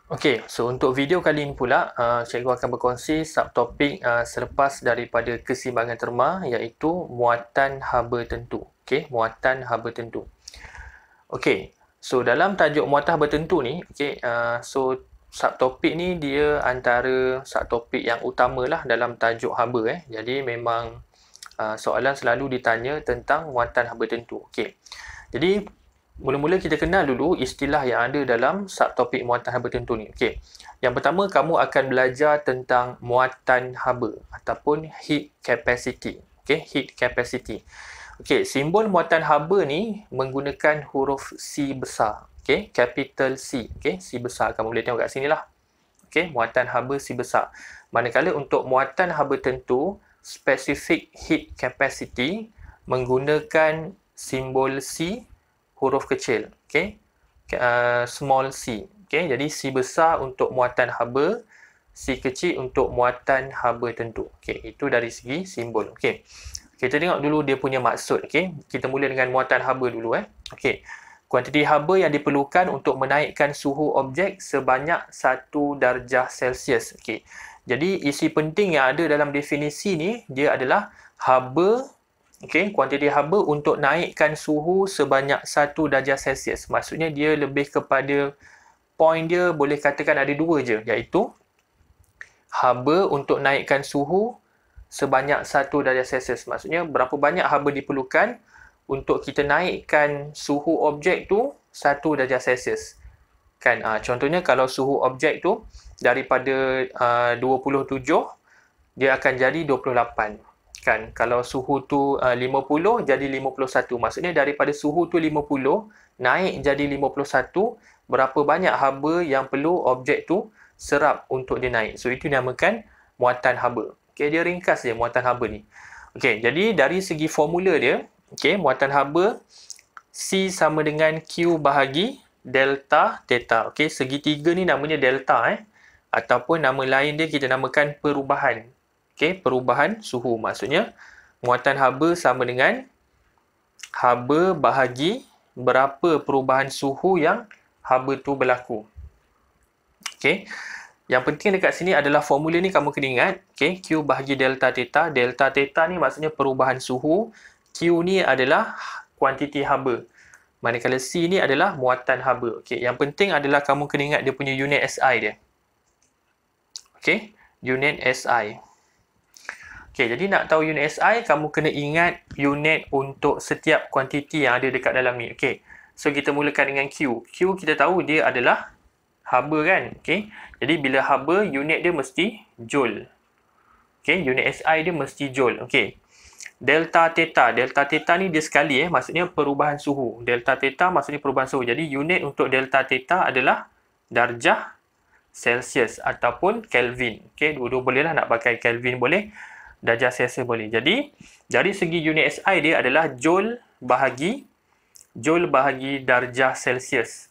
Okey, so untuk video kali ini pula, cikgu akan berkongsi subtopik selepas daripada keseimbangan terma iaitu muatan haba tentu. Okey, muatan haba tentu. Okey, so dalam tajuk muatan haba tentu ni, so subtopik ni dia antara subtopik yang utamalah dalam tajuk haba. Jadi memang soalan selalu ditanya tentang muatan haba tentu. Okey. Jadi mula-mula kita kenal dulu istilah yang ada dalam subtopik muatan haba tentu ni. Okey. Yang pertama kamu akan belajar tentang muatan haba ataupun heat capacity. Okey, heat capacity. Okey, simbol muatan haba ni menggunakan huruf C besar. Okey, capital C. Okey, C besar. Kamu boleh tengok kat sini lah. Okey, muatan haba C besar. Manakala untuk muatan haba tentu, specific heat capacity menggunakan simbol C huruf kecil. Okey, small c. Okey, jadi C besar untuk muatan haba, C kecil untuk muatan haba tentu. Okey, itu dari segi simbol. Okey. Kita tengok dulu dia punya maksud. Okey, kita mula dengan muatan haba dulu. Okey, kuantiti haba yang diperlukan untuk menaikkan suhu objek sebanyak 1 darjah Celsius. Okey, jadi isi penting yang ada dalam definisi ni dia adalah haba. Okey, kuantiti haba untuk naikkan suhu sebanyak 1 darjah Celsius. Maksudnya dia lebih kepada point dia boleh katakan ada dua je, iaitu haba untuk naikkan suhu sebanyak 1 darjah Celsius. Maksudnya berapa banyak haba diperlukan untuk kita naikkan suhu objek tu 1 darjah Celsius. Kan, contohnya kalau suhu objek tu daripada 27 dia akan jadi 28. Kan, kalau suhu tu 50 jadi 51. Maksudnya daripada suhu tu 50 naik jadi 51, berapa banyak haba yang perlu objek tu serap untuk dia naik. So itu dinamakan muatan haba. Okey, dia ringkas je muatan haba ni. Okey, jadi dari segi formula dia, okey, muatan haba C sama dengan Q bahagi delta theta. Okey, segitiga ni namanya delta ataupun nama lain dia kita namakan perubahan. Okey, perubahan suhu. Maksudnya muatan haba sama dengan haba bahagi berapa perubahan suhu yang haba tu berlaku. Okey. Yang penting dekat sini adalah formula ni kamu kena ingat. Okey, Q bahagi delta theta. Delta theta ni maksudnya perubahan suhu. Q ni adalah kuantiti haba. Manakala C ni adalah muatan haba. Okey, yang penting adalah kamu kena ingat dia punya unit SI dia. Okey, unit SI. Okey, jadi nak tahu unit SI, kamu kena ingat unit untuk setiap kuantiti yang ada dekat dalam ni. Okey, so kita mulakan dengan Q. Q kita tahu dia adalah haba kan. Okey, jadi bila haba unit dia mesti joule. Okey, unit SI dia mesti joule. Okey, delta theta. Delta theta ni dia sekali maksudnya perubahan suhu. Delta theta maksudnya perubahan suhu. Jadi unit untuk delta theta adalah darjah Celsius ataupun Kelvin. Okey, dua-dua boleh lah, nak pakai Kelvin boleh, darjah Celsius boleh. Jadi dari segi unit SI dia adalah joule bahagi darjah Celsius.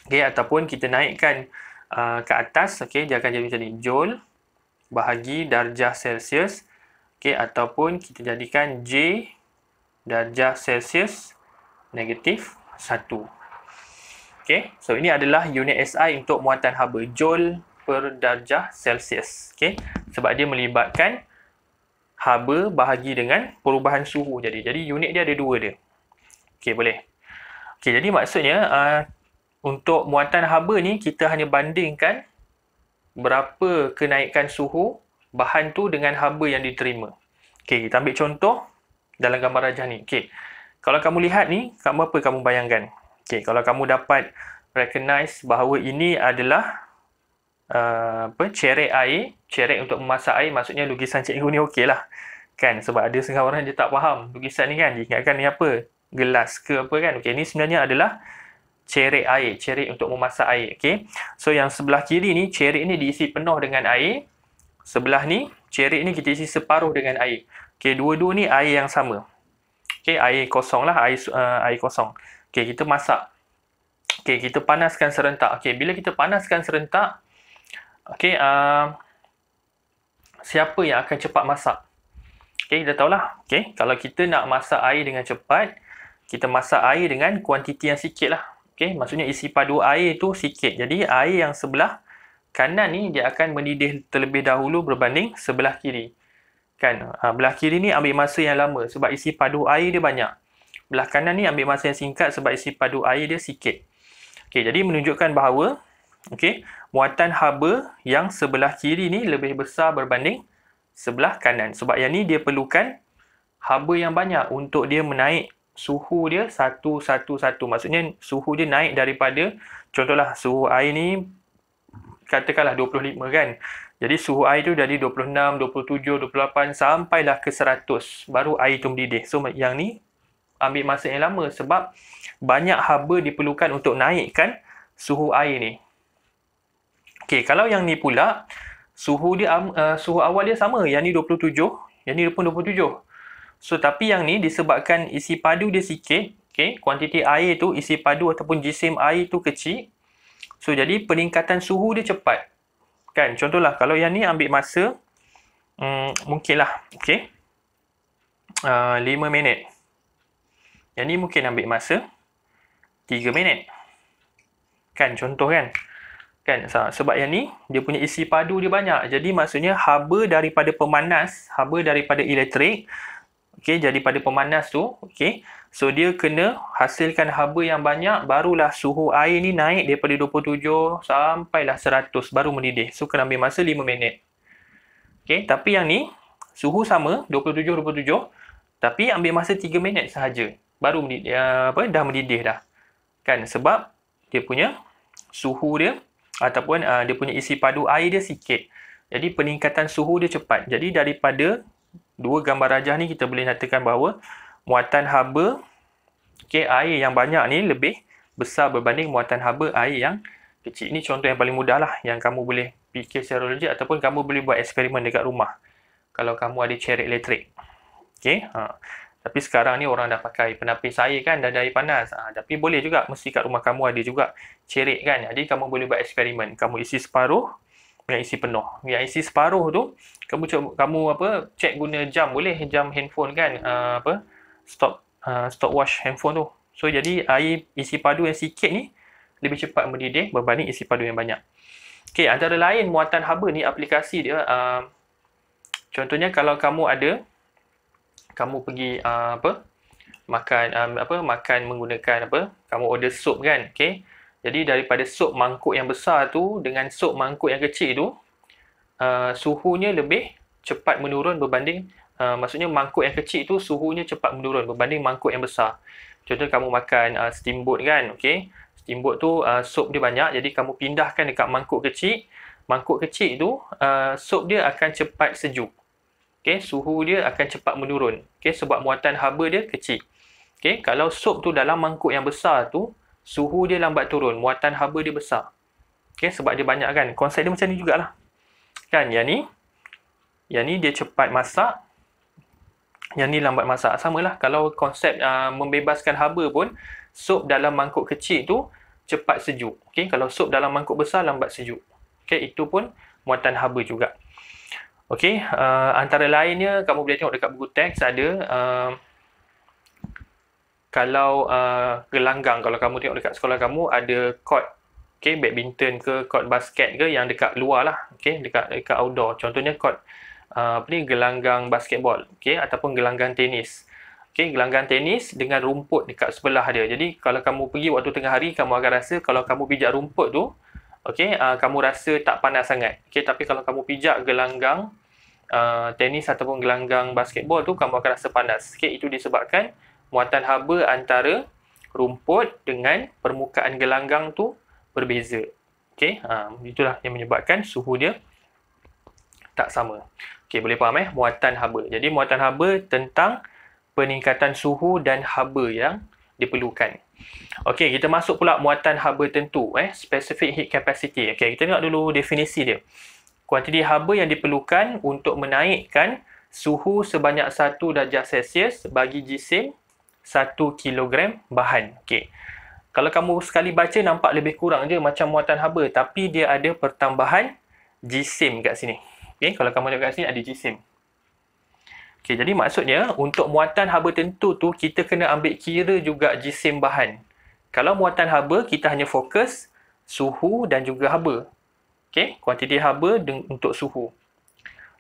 Okey, ataupun kita naikkan ke atas, okey, dia akan jadi macam ni, joule bahagi darjah Celsius. Okey, ataupun kita jadikan J darjah Celsius negatif 1. Okey, so ini adalah unit SI untuk muatan haba, joule per darjah Celsius. Okey, sebab dia melibatkan haba bahagi dengan perubahan suhu. Jadi unit dia ada dua dia. Okey, boleh. Okey, jadi maksudnya untuk muatan haba ni kita hanya bandingkan berapa kenaikan suhu bahan tu dengan haba yang diterima. Okey, kita ambil contoh dalam gambar rajah ni. Okey, kalau kamu lihat ni, apa kamu bayangkan? Okey, kalau kamu dapat recognize bahawa ini adalah cerek air, cerek untuk memasak air, maksudnya lukisan cikgu ni okey lah. Kan, sebab ada setengah orang dia tak faham lukisan ni kan, dia ingatkan ni apa? Gelas ke apa kan? Okey, ni sebenarnya adalah cerek air, cerek untuk memasak air. Okey, so yang sebelah kiri ni, cerek ni diisi penuh dengan air. Sebelah ni, cerek ni kita isi separuh dengan air. Okey, dua-dua ni air yang sama. Okey, air kosong lah, air kosong. Okey, kita masak. Okey, kita panaskan serentak. Okey, bila kita panaskan serentak, okey, siapa yang akan cepat masak? Okey, kita tahulah. Okey, kalau kita nak masak air dengan cepat, kita masak air dengan kuantiti yang sikit lah. Okey, maksudnya isi padu air tu sikit. Jadi air yang sebelah kanan ni dia akan mendidih terlebih dahulu berbanding sebelah kiri. Kan? Belah kiri ni ambil masa yang lama sebab isi padu air dia banyak. Belah kanan ni ambil masa yang singkat sebab isi padu air dia sikit. Okey, jadi menunjukkan bahawa muatan haba yang sebelah kiri ni lebih besar berbanding sebelah kanan. Sebab yang ni dia perlukan haba yang banyak untuk dia menaik suhu dia satu-satu-satu. Maksudnya suhu dia naik daripada, contohlah suhu air ni katakanlah 25 kan. Jadi suhu air tu dari 26, 27, 28 sampailah ke 100 baru air tu mendidih. So yang ni ambil masa yang lama sebab banyak haba diperlukan untuk naikkan suhu air ni. Okey, kalau yang ni pula suhu dia suhu awal dia sama, yang ni 27, yang ni pun 27. So tapi yang ni disebabkan isi padu dia sikit, kuantiti air tu, isi padu ataupun jisim air tu kecil. So jadi peningkatan suhu dia cepat. Kan, contohlah kalau yang ni ambil masa mungkinlah 5 minit. Yang ni mungkin ambil masa 3 minit. Kan, contoh kan. Kan, sebab yang ni dia punya isi padu dia banyak. Jadi maksudnya haba daripada pemanas, haba daripada elektrik, jadi pada pemanas tu, so dia kena hasilkan haba yang banyak, barulah suhu air ni naik daripada 27 sampailah 100 baru mendidih. So kena ambil masa 5 minit. Tapi yang ni suhu sama 27 tapi ambil masa 3 minit sahaja baru mendidih, dah mendidih dah. Kan, sebab dia punya suhu dia ataupun dia punya isi padu air dia sikit. Jadi peningkatan suhu dia cepat. Jadi daripada dua gambar rajah ni kita boleh nyatakan bahawa muatan haba air yang banyak ni lebih besar berbanding muatan haba air yang kecil. Ini contoh yang paling mudah lah yang kamu boleh fikir secara logik ataupun kamu boleh buat eksperimen dekat rumah kalau kamu ada cerik elektrik. Tapi sekarang ni orang dah pakai penapis air kan, dah ada air panas. Tapi boleh juga, mesti kat rumah kamu ada juga cerik kan. Jadi kamu boleh buat eksperimen. Kamu isi separuh, yang isi penuh. Yang isi separuh tu kamu cek guna jam, boleh jam handphone kan, stopwatch handphone tu. So jadi air isi padu yang sikit ni lebih cepat mendidih berbanding isi padu yang banyak. Antara lain muatan haba ni aplikasi dia, contohnya kalau kamu pergi makan menggunakan kamu order sup kan, jadi daripada sup mangkuk yang besar tu dengan sup mangkuk yang kecil tu, suhunya lebih cepat menurun berbanding, maksudnya mangkuk yang kecil tu suhunya cepat menurun berbanding mangkuk yang besar. Contoh kamu makan steamboat kan, steamboat tu sup dia banyak, jadi kamu pindahkan dekat mangkuk kecil. Mangkuk kecil tu sup dia akan cepat sejuk. Suhu dia akan cepat menurun. Sebab muatan haba dia kecil. Kalau sup tu dalam mangkuk yang besar tu, suhu dia lambat turun, muatan haba dia besar. Sebab dia banyak kan. Konsep dia macam ni jugalah. Kan, yang ni dia cepat masak, yang ni lambat masak. Samalah kalau konsep membebaskan haba pun, sup dalam mangkuk kecil tu cepat sejuk. Kalau sup dalam mangkuk besar lambat sejuk. Itu pun muatan haba juga. Antara lainnya kamu boleh tengok dekat buku teks ada kalau gelanggang, kalau kamu tengok dekat sekolah kamu ada court badminton ke court basket ke yang dekat luar lah, dekat outdoor. Contohnya court gelanggang basketball, ataupun gelanggang tenis. Gelanggang tenis dengan rumput dekat sebelah dia. Jadi kalau kamu pergi waktu tengah hari, kamu akan rasa kalau kamu pijak rumput tu, kamu rasa tak panas sangat. Tapi kalau kamu pijak gelanggang tenis ataupun gelanggang basketball tu, kamu akan rasa panas. Itu disebabkan muatan haba antara rumput dengan permukaan gelanggang tu berbeza. Itulah yang menyebabkan suhu dia tak sama. Boleh faham muatan haba. Jadi muatan haba tentang peningkatan suhu dan haba yang diperlukan. Kita masuk pula muatan haba tentu, specific heat capacity. Kita tengok dulu definisi dia. Kuantiti haba yang diperlukan untuk menaikkan suhu sebanyak 1 darjah Celsius bagi jisim 1 kilogram bahan. Kalau kamu sekali baca nampak lebih kurang je macam muatan haba, tapi dia ada pertambahan jisim kat sini. Kalau kamu tengok kat sini ada jisim. Jadi maksudnya untuk muatan haba tentu tu kita kena ambil kira juga jisim bahan. Kalau muatan haba, kita hanya fokus suhu dan juga haba. Okey, kuantiti haba untuk suhu.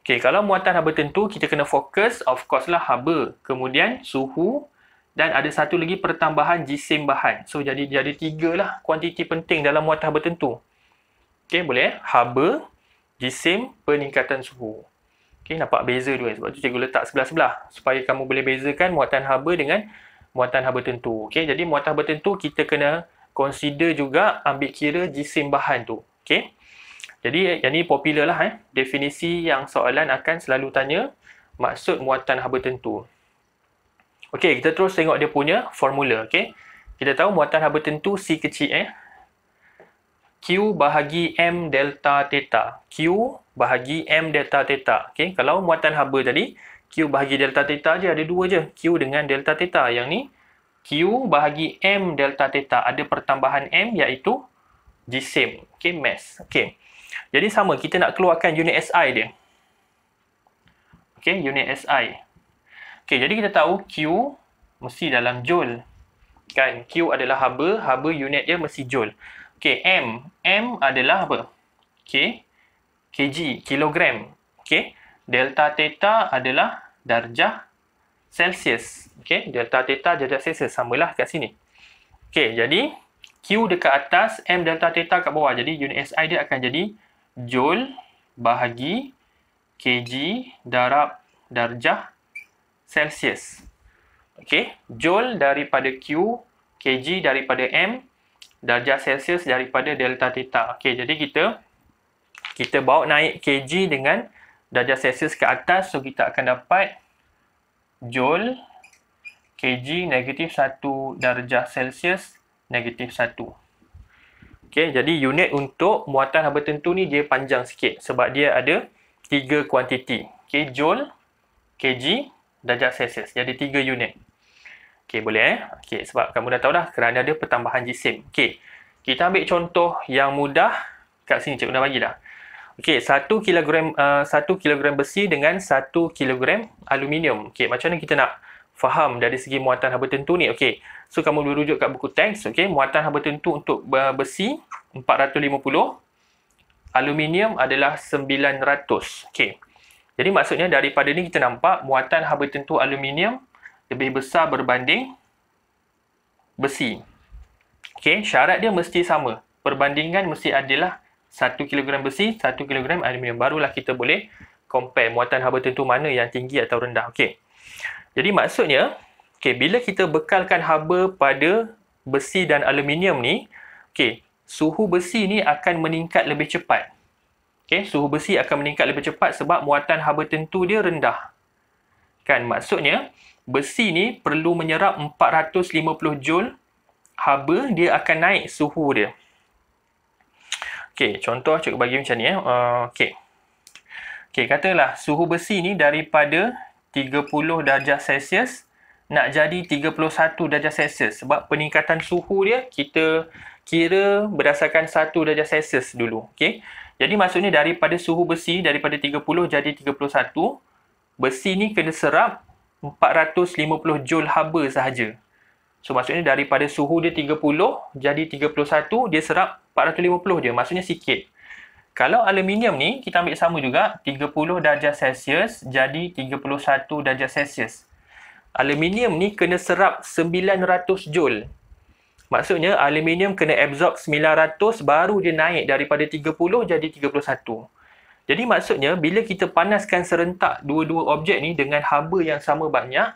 Okey, kalau muatan haba tentu, kita kena fokus, of course lah, haba. Kemudian suhu dan ada satu lagi pertambahan jisim bahan. So, jadi 3 lah kuantiti penting dalam muatan haba tentu. Okey, boleh? Haba, jisim, peningkatan suhu. Okey, nampak beza dua. Sebab tu cikgu letak sebelah-sebelah. Supaya kamu boleh bezakan muatan haba dengan muatan haba tentu. Okey, jadi muatan haba tentu kita kena consider juga ambil kira jisim bahan tu. Okey. Jadi yang ni popular lah. Definisi yang soalan akan selalu tanya maksud muatan haba tentu. Okey, kita terus tengok dia punya formula. Okey. Kita tahu muatan haba tentu C kecil Q bahagi M delta theta. Q bahagi M delta theta. Okey, kalau muatan haba tadi Q bahagi delta theta je, ada dua je. Q dengan delta theta. Yang ni Q bahagi M delta theta. Ada pertambahan M iaitu jisim. Okey, mass. Okey. Jadi sama, kita nak keluarkan unit SI dia. Okey, unit SI. Okey, jadi kita tahu Q mesti dalam joule. Kan, Q adalah haba, haba unit dia mesti joule. Okey, M adalah apa? Okey, kg, kilogram. Okey, delta theta adalah darjah Celsius. Okey, delta theta darjah Celsius, samalah kat sini. Okey, jadi Q dekat atas, M delta theta kat bawah. Jadi unit SI dia akan jadi joule bahagi kg darab darjah Celsius. Okey, joule daripada Q, kg daripada M, darjah Celsius daripada delta theta. Okey, jadi kita bawa naik kg dengan darjah Celsius ke atas. So, kita akan dapat joule kg negatif 1 darjah Celsius negatif 1. Okey, jadi unit untuk muatan haba tentu ni dia panjang sikit. Sebab dia ada 3 kuantiti. Okey, joule, kg, darjah Celsius. Jadi 3 unit. Okey, boleh Okey, sebab kamu dah tahu dah kerana ada pertambahan jisim. Okey, kita ambil contoh yang mudah. Kat sini cikgu dah bagi dah. Okey, 1 kilogram besi dengan 1 kilogram aluminium. Okey, macam mana kita nak faham dari segi muatan haba tentu ni? Okey, so kamu boleh rujuk kat buku teks. Okey, muatan haba tentu untuk besi 450, aluminium adalah 900. Okey, jadi maksudnya daripada ni kita nampak muatan haba tentu aluminium lebih besar berbanding besi. Okey, syarat dia mesti sama. Perbandingan mesti adalah 1 kg besi, 1 kg aluminium. Barulah kita boleh compare muatan haba tentu mana yang tinggi atau rendah. Okey. Jadi maksudnya, okey, bila kita bekalkan haba pada besi dan aluminium ni, okey, suhu besi ni akan meningkat lebih cepat. Okey, suhu besi akan meningkat lebih cepat sebab muatan haba tentu dia rendah. Kan, maksudnya besi ni perlu menyerap 450 joule haba, dia akan naik suhu dia. Okey, contoh cikgu bagi macam ni Okey. Okey, katalah suhu besi ni daripada 30 darjah Celsius nak jadi 31 darjah Celsius. Sebab peningkatan suhu dia kita kira berdasarkan 1 darjah Celsius dulu. Okey. Jadi maksudnya daripada suhu besi daripada 30 jadi 31, besi ni kena serap 450 joule haba sahaja. So maksudnya daripada suhu dia 30 jadi 31, dia serap 450 je. Maksudnya sikit. Kalau aluminium ni kita ambil sama juga, 30 darjah Celsius jadi 31 darjah Celsius. Aluminium ni kena serap 900 joule. Maksudnya aluminium kena absorb 900 baru dia naik daripada 30 jadi 31. Jadi maksudnya bila kita panaskan serentak dua-dua objek ni dengan haba yang sama banyak,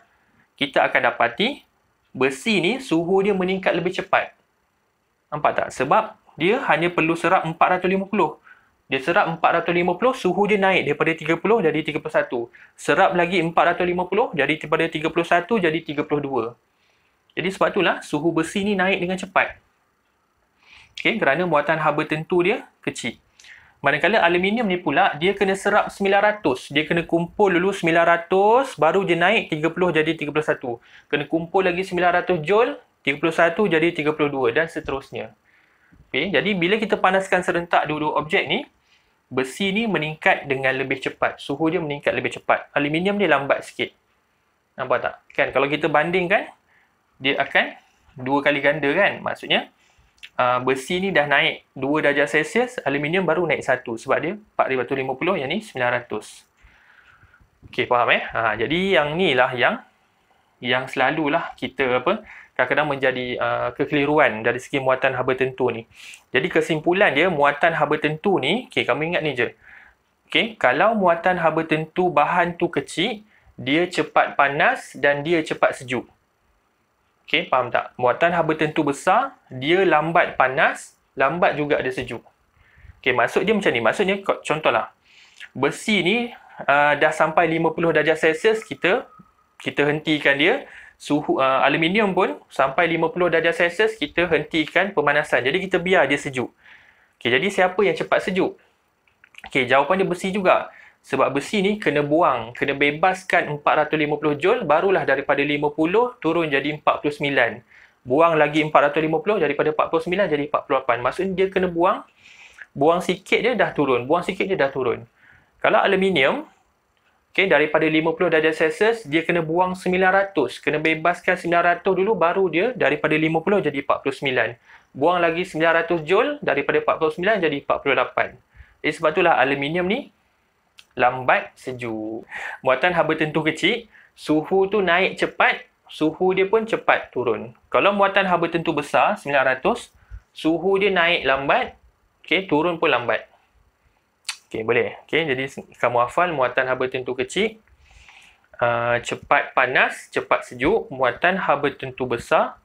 kita akan dapati besi ni suhu dia meningkat lebih cepat. Nampak tak? Sebab dia hanya perlu serap 450. Dia serap 450, suhu dia naik daripada 30 jadi 31. Serap lagi 450, jadi daripada 31 jadi 32. Jadi sebab itulah suhu besi ni naik dengan cepat. Okey, kerana muatan haba tentu dia kecil. Manakala aluminium ni pula, dia kena serap 900. Dia kena kumpul dulu 900, baru dia naik 30 jadi 31. Kena kumpul lagi 900 joule, 31 jadi 32 dan seterusnya. Okey, jadi bila kita panaskan serentak dua-dua objek ni, besi ni meningkat dengan lebih cepat. Suhu dia meningkat lebih cepat. Aluminium dia lambat sikit. Nampak tak? Kan kalau kita bandingkan, dia akan 2 kali ganda kan. Maksudnya besi ni dah naik 2 darjah Celsius, aluminium baru naik 1 sebab dia 450, yang ni 900. Okey, faham jadi yang ni lah yang selalulah kita kadang-kadang menjadi kekeliruan dari segi muatan haba tentu ni. Jadi kesimpulan dia, muatan haba tentu ni, okey, kamu ingat ni je. Okey, kalau muatan haba tentu bahan tu kecil, dia cepat panas dan dia cepat sejuk. Okey, faham tak? Muatan haba tentu besar, dia lambat panas, lambat juga dia sejuk. Okey, maksud dia macam ni. Maksudnya, contohlah, besi ni dah sampai 50 darjah Celsius, kita hentikan dia. Suhu aluminium pun sampai 50 darjah Celsius, kita hentikan pemanasan. Jadi kita biar dia sejuk. Okey, jadi siapa yang cepat sejuk? Okey, jawapan dia besi juga. Sebab besi ni kena buang, kena bebaskan 450 joule, barulah daripada 50 turun jadi 49. Buang lagi 450, daripada 49 jadi 48. Maksudnya dia kena buang sikit dia dah turun, buang sikit dia dah turun. Kalau aluminium, okey, daripada 50 darjah Celsius, dia kena buang 900. Kena bebaskan 900 dulu, baru dia daripada 50 jadi 49. Buang lagi 900 joule, daripada 49 jadi 48. Jadi sebab itulah aluminium ni lambat sejuk. Muatan haba tentu kecil, suhu tu naik cepat, suhu dia pun cepat turun. Kalau muatan haba tentu besar, 900, suhu dia naik lambat, okey, turun pun lambat. Okey, boleh. Okey, jadi kamu hafal muatan haba tentu kecil, cepat panas, cepat sejuk. Muatan haba tentu besar,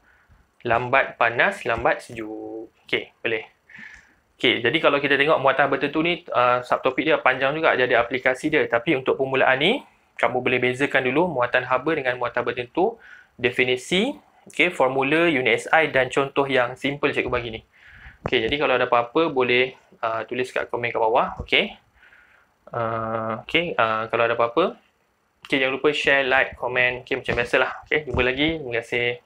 lambat panas, lambat sejuk. Okey, boleh. Okey, jadi kalau kita tengok muatan haba tentu ni, subtopik dia panjang juga, dia ada aplikasi dia. Tapi untuk permulaan ni, kamu boleh bezakan dulu muatan haba dengan muatan haba tentu, definisi, okey, formula, unit SI dan contoh yang simple cikgu bagi ni. Okey, jadi kalau ada apa-apa boleh tulis kat komen kat bawah, okey. Kalau ada apa-apa, okey, jangan lupa share, like, komen, okey, macam biasalah. Okey, jumpa lagi. Terima kasih.